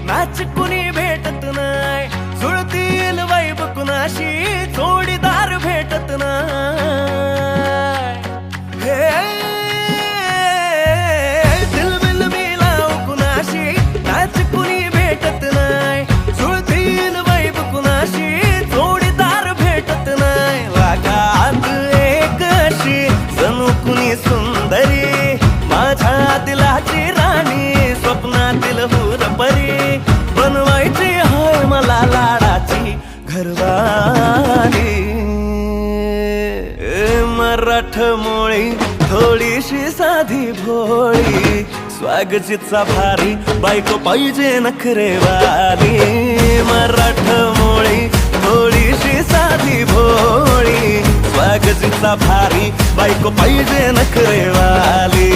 Match कुणी भेटत नाय, जुळतील वाईब कुणाशी जोडीदार भेटत नाय। हे दिलबिल मिलाव कुणाशी मॅच कुणी भेटत नाय, जुळतील वाईब कुणाशी जोडीदार भेटत नाय। वागात एक अशी जणू कुणी सुंदरी, माझ्या दिलाची राणी, स्वप्नातील हुरपरी, बनवायची हाय मला लाडाची घरवाली। मराठमोळी थोडीशी साधी भोळी, स्वागतीचा भारी बायको पाहिजे नखरेवाली। मराठमोळी थोडीशी साधी भोळी, स्वागतीचा भारी बायको पाहिजे नखरेवाली।